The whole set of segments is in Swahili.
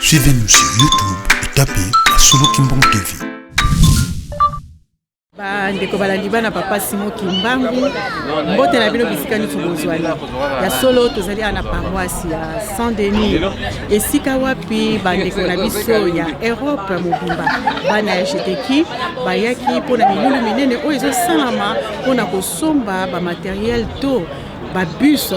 Suivez-nous sur YouTube et tapez Solo Kimbang TV. Ndeko balandi bana papa Simon Kimbangu mbote na bino bisika nyonso bozwani ya solo tozali ana paroisse ya Saint-Denis esika wapi bandeko na biso ya Europe mobimba bana ya jeteki bayaki mpona milulu minene oyo ezosalama mpona kosomba bamateriel to babus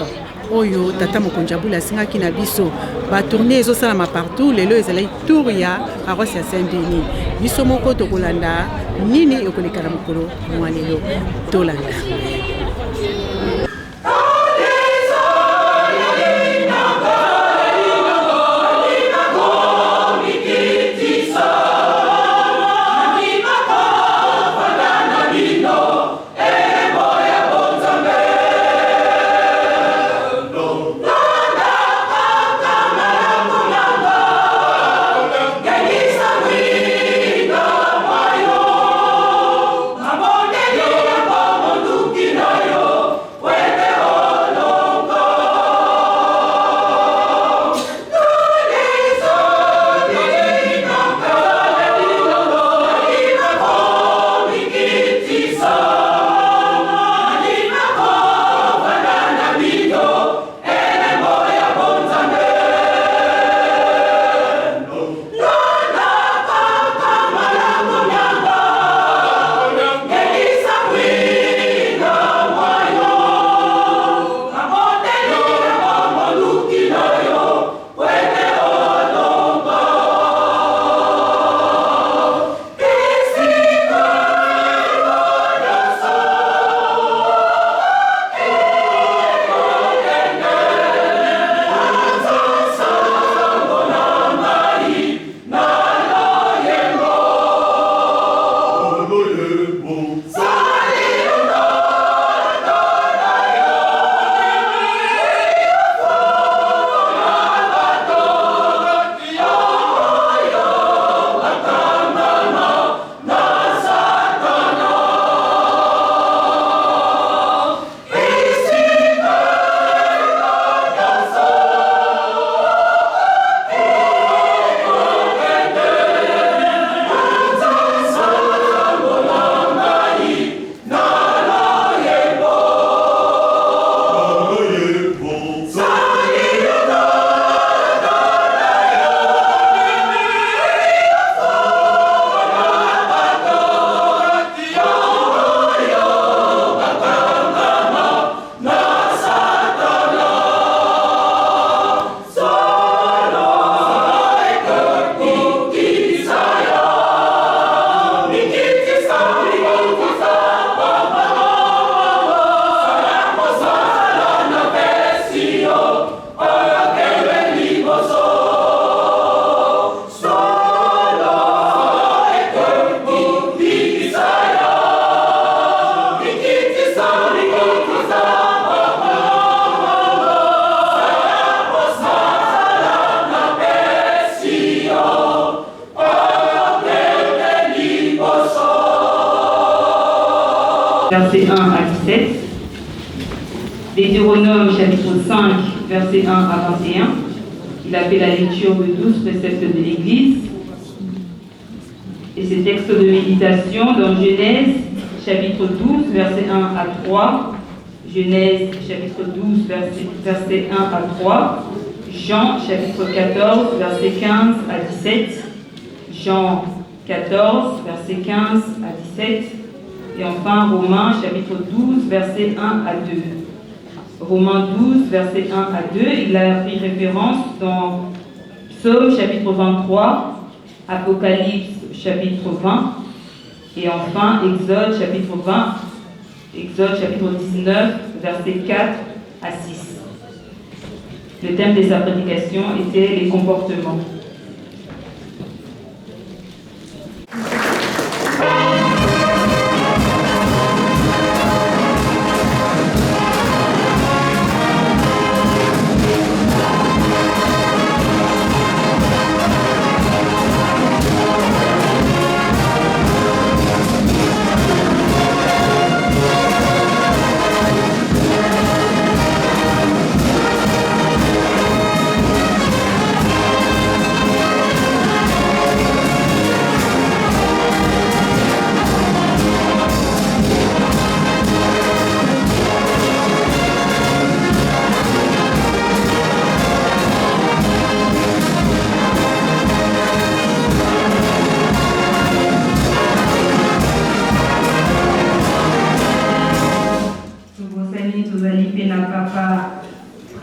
oyo tata mokonzi abula asingaki na biso batourne ezosalama partout lelo ezali tour ya paroisse ya Saint-Denis biso moko tokolanda nini ekoleka na mokolo mwa lelo tolanda. Verset 1 à 17, Deutéronome chapitre 5, verset 1 à 21. Il a fait la lecture de 12 préceptes de l'Église. Et ces textes de méditation dans Genèse chapitre 12, verset 1 à 3, Genèse chapitre 12, verset 1 à 3, Jean chapitre 14, verset 15 à 17, Jean 14, verset 15 à 17, et enfin Romains chapitre 12, verset 1 à 2. Romains 12, verset 1 à 2, il a pris référence dans Psaume chapitre 23, Apocalypse chapitre 20, et enfin Exode chapitre 20, Exode chapitre 19, verset 4 à 6. Le thème de sa prédication était les comportements.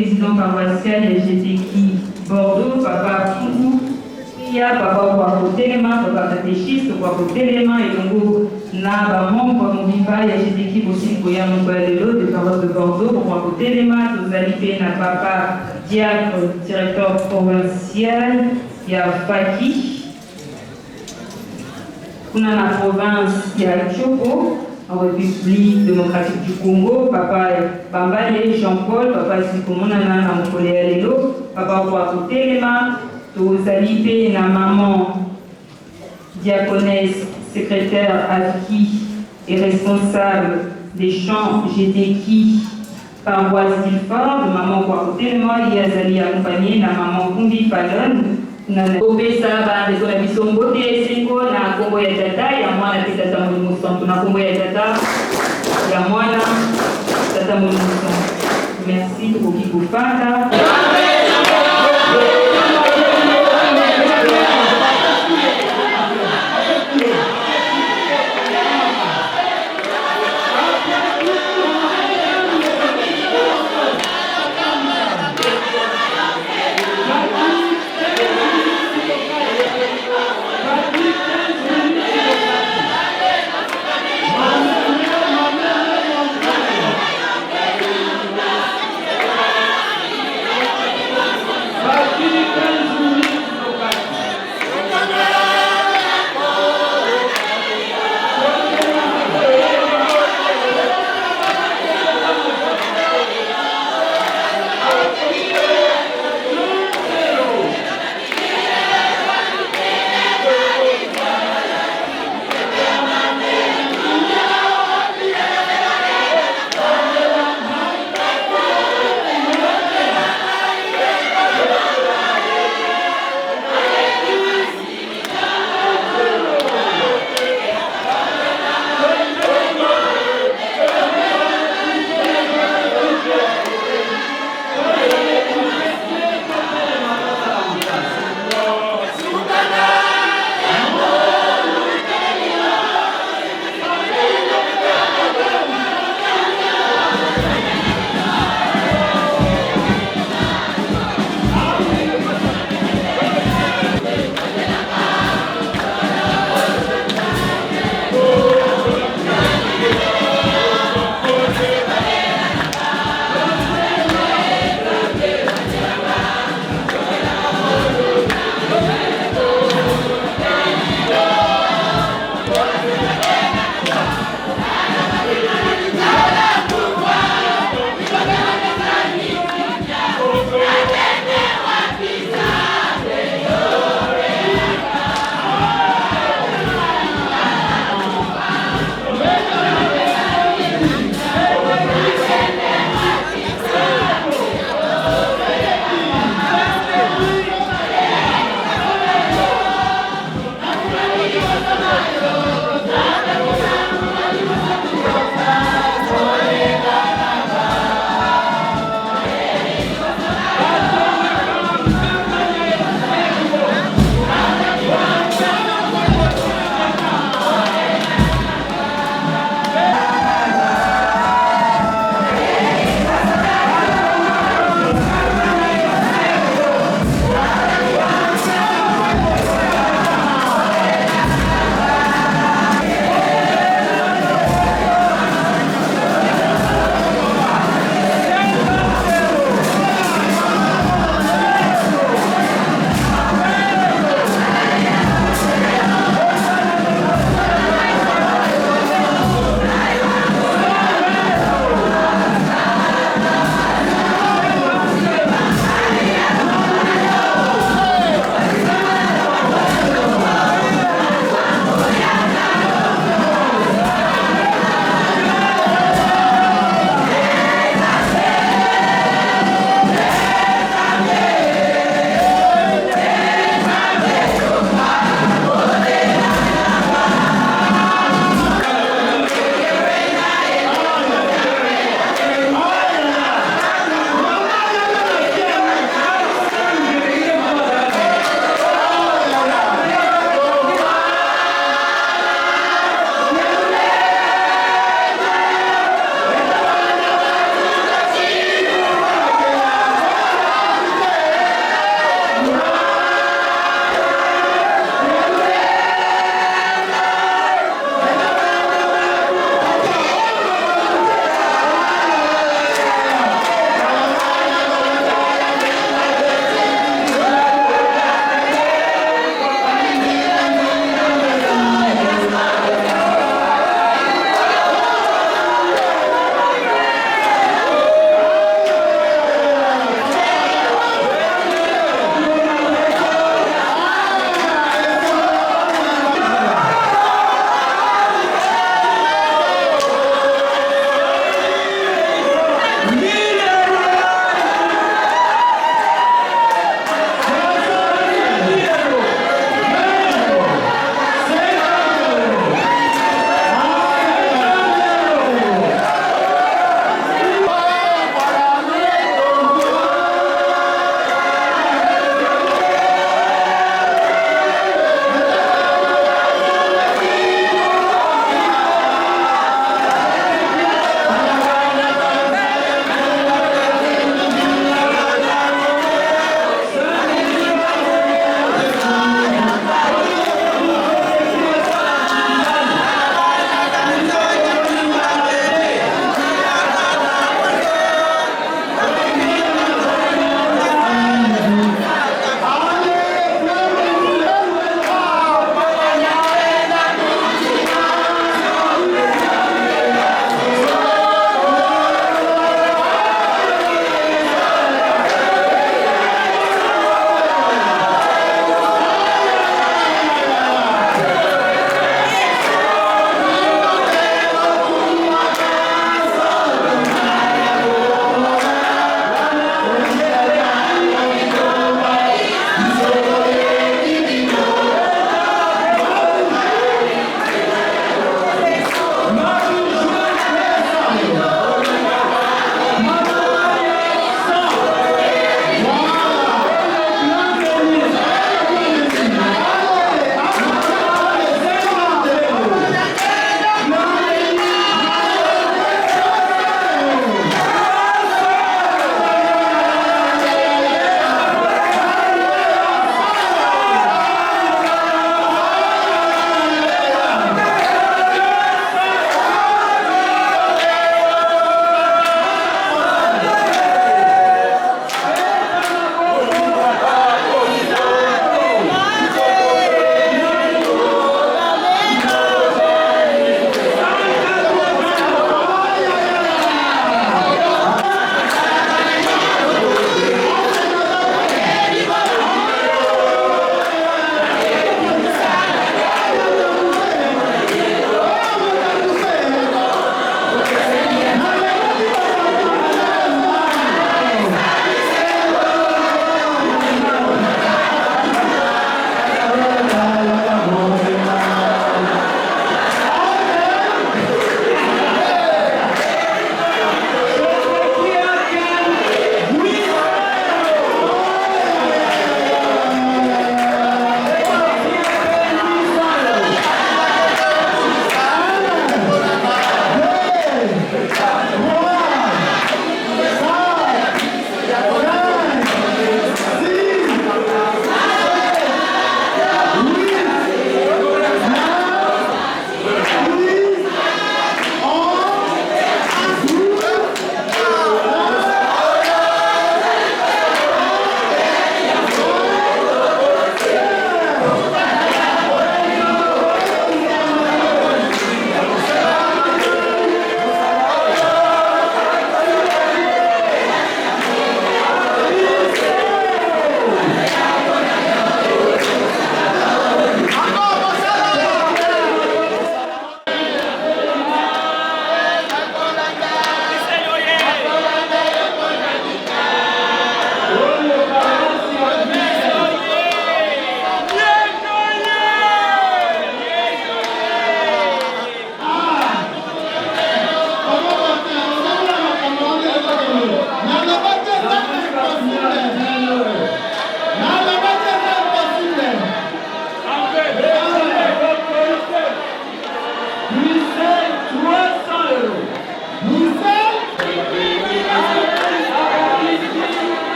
président paroissial et GTK Bordeaux, Papa Foudou, Papa Wakotelema, Papa Catéchiste, Wakotelema, et donc, na membre Mobiba, et GTK aussi, pour de paroisse de Bordeaux, pour Wakotelema, nous allons na Papa Diacre, directeur provincial, il y a Faki. On a la province qui a Chopo, en République démocratique du Congo, Papa Bambale, Jean-Paul, Papa Sikomonana, Namokole Alelo, Papa Wakotelema, Tozalipe, na maman, diaconesse, secrétaire Afki et responsable des champs GTK, paroisse d'Ilfort, de maman Wakotelema, Yazali accompagné, na maman Kumbi Fallon, kopesa bandeko na biso mbote esengo na kombo ya tata ya mwana pe tata molimo santu na kombo ya tata ya mwana tata molimo santu. Merci tokoki kofanda.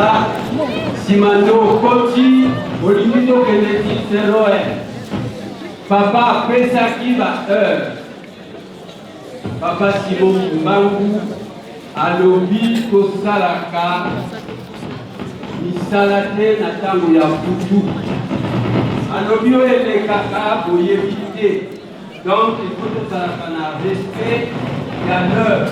ça, Simando Koti, Olimito Kennedy Seroe. Papa Pesaki va Papa Simon Kimbangu, Alobi Kosalaka, Misalate Natango ya Futu. Alobi Oele Kaka pour y éviter. Donc il faut que ça ait respect et à l'heure.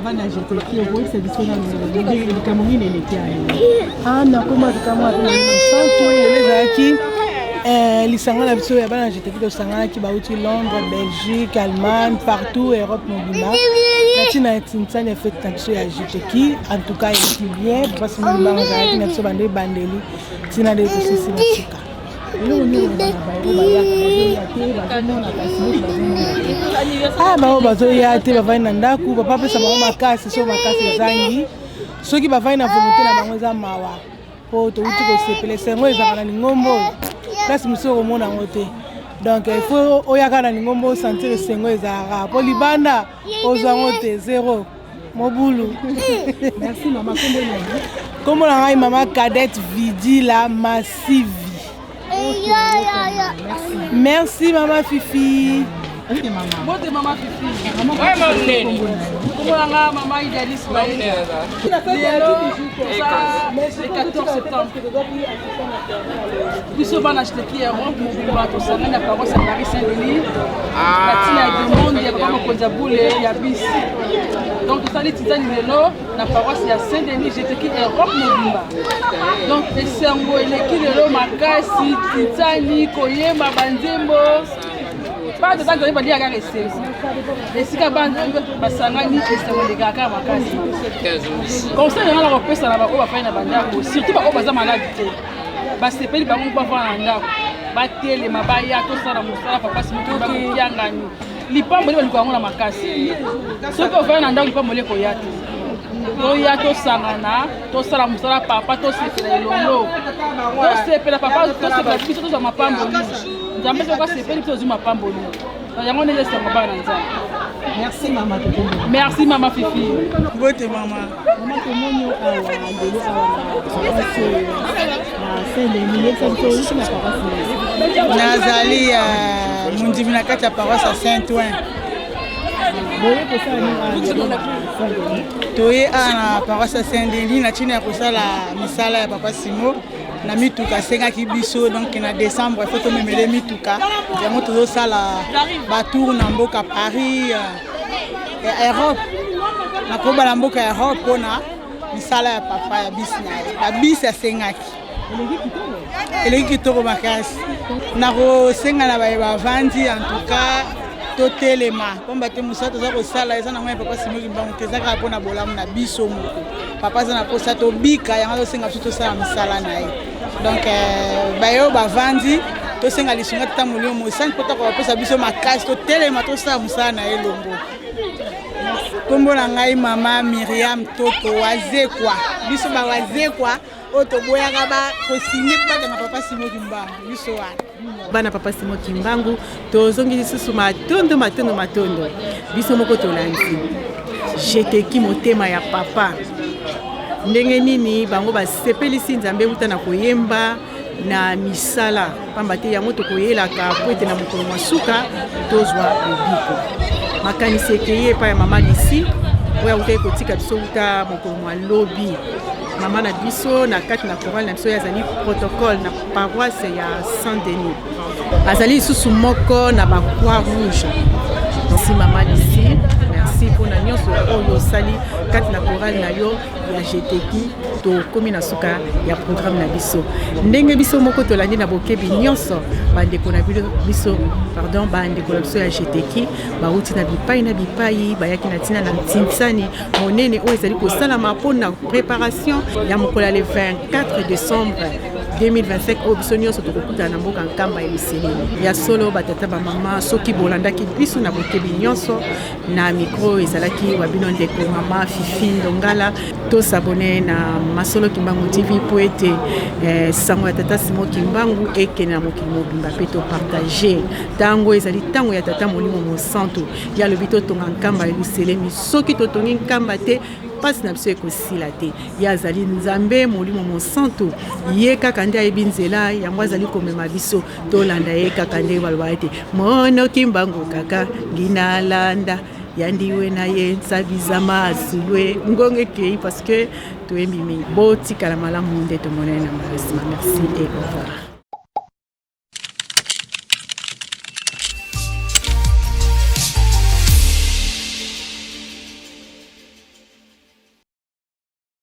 bana jeteki okoyebisa biso na likambo nini eleki ayo nakoma likambo apena centre oyo ezalaki lisanga na biso ya bana jeteki tosanganaki bauti Londres, Belgique, Allemagne, partout Europe mobimba natina etinsani ya fete na biso ya jeteki en tout cas eleki bien mpasi mobimba ezalaki na biso bando ebandeli ntina nde tosisi na suka bango bazoya te bavandi na ndako papa apesa bango makasi so makasi ezangi soki bavandi na volonté na bango eza mawa mpo touti kosepela esengo ezaka na lingombo place mosusu okomona yango te donc il faut oyaka na lingombo osentir esengo ezalaka mpo libanda ozwa yango te zéro mobulu. Merci mama. Kombo na ngai mama Cadette Vidila Massive. Merci maman Fifi. Okay, maman. Bonne maman Fifi. Maman. Maman maman Idéaliste. Le 14 septembre. Puis on va acheter qui est rond pour pouvoir tout ça. On a paroisse à Paris Saint-Denis. La demande il y a vraiment Kondiaboule, il y a bis. Donc tout ça les titans numéro la paroisse il y a Saint-Denis, j'étais qui est rond mobimba. Donc c'est un mot qui le makasi titani koyema banzembo. Pas de temps que je vais dire à rester. Et si la bande basangani est les gars makasi. Comme ça on a repéré ça là-bas on va faire une bande surtout pas au bazar malade. Bah c'est pas les banques pas faire un ndako. Bah télé mabaya tout ça la musala papa si mutu ba kiangani. Lipambo le ko ngona makasi. Ce que faire un ndako lipambo le ko yatu. To yato sangana to sala musala papa to sepela longo. To sepela papa to sepela biso to za mapambo. Nzambe soka sepela biso zuma pambo. Yango ne laisse ngaba na nzambe. Merci maman. Merci maman Fifi. Bote maman. Maman ko monyo awa ndelo awa. Nazali mundimi na kati ya paroisse à Saint-Ouen. Toye ana paroisse à Saint-Denis na chini ya kosala misala ya papa Simo na mituka sengaki biso donc na décembre il faut to memele mituka yango tozo sala ba tour na mboka Paris Europe na koba na mboka Europe pona misala ya papa ya bisna ba bis ya sengaki eleki kitoko makasi na ko senga na ba vandi en tout cas totelema komba te musato za ko sala eza na mwa papa Simo Kimbangu kezaka pona bolamu na biso moko papa za na posa to bika yango senga to sala misala na ye donc bayo bavandi to senga lisunga tata mulio mo sank pota ko posa biso makasi totelema to sala misala na ye longo. Kombo na ngai mama Miriam Toto wazekwa biso ba wazekwa oto boyaka ba ko signé pa na papa Simo Kimbangu biso wana bana papa Simo Kimbangu tozongi susu matondo biso moko tolandi jeteki motema ya papa ndenge nini bango basepelisi nzambe uta na koyemba na misala pamba te yango tokoyelaka po ete na mokolo mwa suka tozwa lobiko makanisi ekeye epai ya mama Lisi oyo akutaki kotika biso uta mokolo mwa lobi mama na biso na kati na chorale na biso azali protocole na paroisse ya Saint-Denis azali lisusu moko na ba croix rouge. Merci mama Lisi, merci pour na nyonso oyo osali kati na chorale na yo ya jeteki to komi na suka ya programme na biso ndenge biso moko tolandi na bokebi nyonso bandeko na biso bandeko na biso ya jeteki bauti na bipai bayaki na tina na ntinsani monene oyo ezali kosalama mpona préparation ya mokolo ya le 24 décembre 2025 oyo biso nyonso tokokutana na mboka nkamba ya Liseleni ya solo batata bamama soki bolandaki biso na bokebi nyonso na micro ezalaki wa bino ndeko mama Fifi Ndongala tosabone na Masolo Kimbangu TV po ete sango ya tata Simo Kimbangu ekene na mokili mobimba pe to partager tango ezali tango ya tata molimo mosantu ya lobito tonga nkamba ya Liseleni soki totongi nkamba te pasi na biso ekosila te ya azali nzambe molimo mosantu ye kaka nde ayebi nzela yango azali komema biso tolanda ye kaka nde baloba ete mono Kimbangu kaka nginalanda yandiwe na ye nsabizama asulwe ngonge kei parce que toyembi mingi botikala malamu nde tomonene na mbala nsima merci et au revoir.